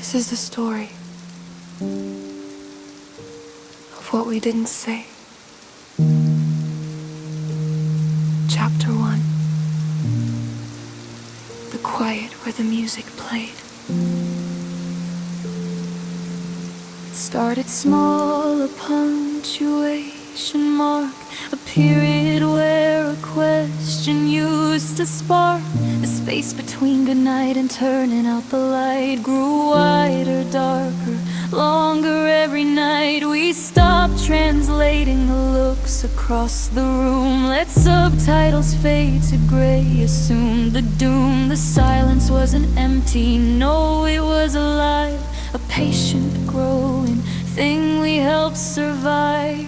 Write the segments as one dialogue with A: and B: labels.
A: This is the story of what we didn't say. Chapter 1. The quiet where the music played. It started small, a punctuation mark, a period where a question used to spark. The space between goodnight and turning out the light grew wider, darker, longer every night. We stopped translating the looks across the room, let subtitles fade to gray, assumed the doom. The silence wasn't empty, no, it was alive, a patient growing thing we helped survive.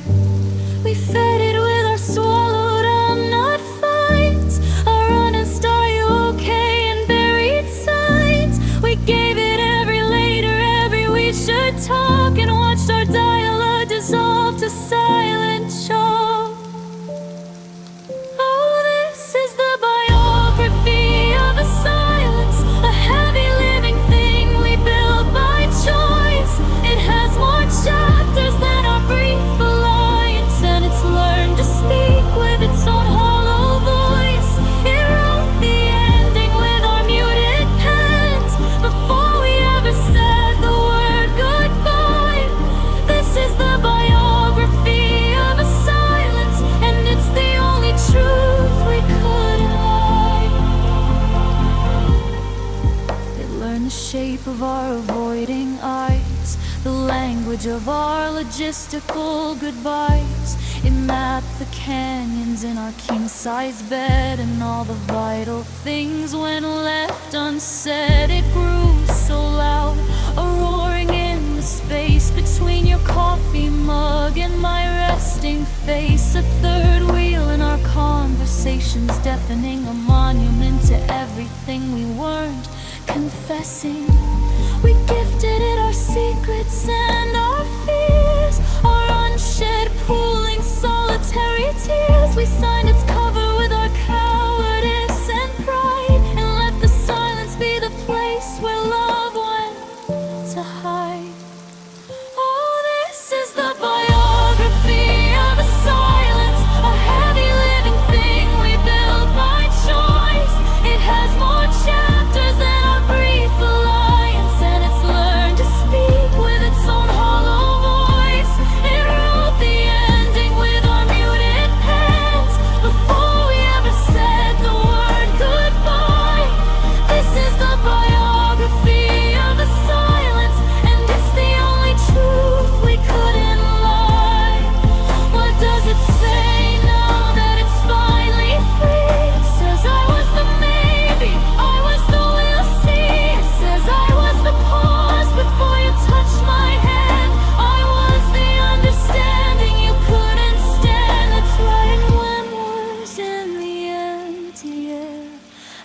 A: We fed it with our swallowed I'm not finds, our honest are you okay and buried signs. We gave it every later, every we should talk, and watched our dialogue dissolve to silent shock. Oh, this is the biography of a silence, a heavy living thing we built by choice. It has more chapters than our brief alliance, and it's learned to speak with its own hollow voice. It wrote the ending with our muted pens before we ever said the word goodbye. This is the biography of a silence, and it's the only truth we couldn't lie. It learned the shape of our avoiding eyes, the language of our logistical goodbyes. It mapped the canyons in our king-size bed, and all the vital things when left unsaid. It grew so loud, a roaring in the space between your coffee mug and my resting face. A third wheel in our conversations, deafening, a monument to everything we weren't confessing. We gifted it our secrets and our fears, our unshed, pooling, solitary tears. We signed its cover with our cowardice and pride, and let the silence be the place where love went to hide. Oh, this is the biography of a silence, a heavy living thing we built by choice. It has more chapters than our brief alliance, and it's learned to speak with its own hollow voice. It wrote the ending with our muted pens before we ever said the word goodbye. This is the biography of a silence, and it's the only truth we couldn't lie. What does it say now that it's finally free? It says I was the maybe, I was the we'll see. It says I was the pause before you touched my hand. I was the understanding you couldn't stand. That's right, when was in the empty air,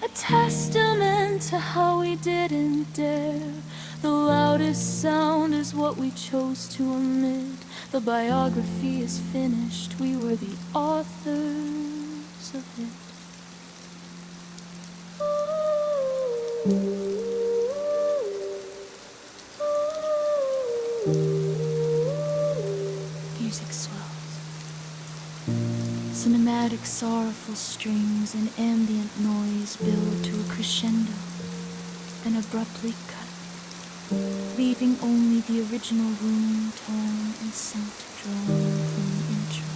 A: a testament to how we didn't dare. The loudest sound is what we chose to omit. The biography is finished, we were the authors of it. Music swells. Cinematic, sorrowful strings and ambient noise build to a crescendo, then abruptly cut, leaving only the original room tone and scent drawn from the intro.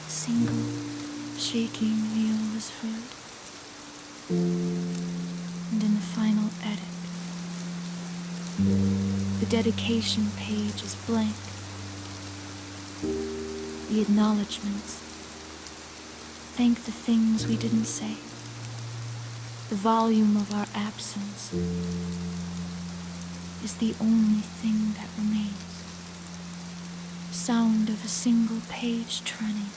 A: A single, shaking reel is heard, and in the final edit, the dedication page is blank. The acknowledgements. Thank the things we didn't say. The volume of our absence is the only thing that remains. Sound of a single page turning.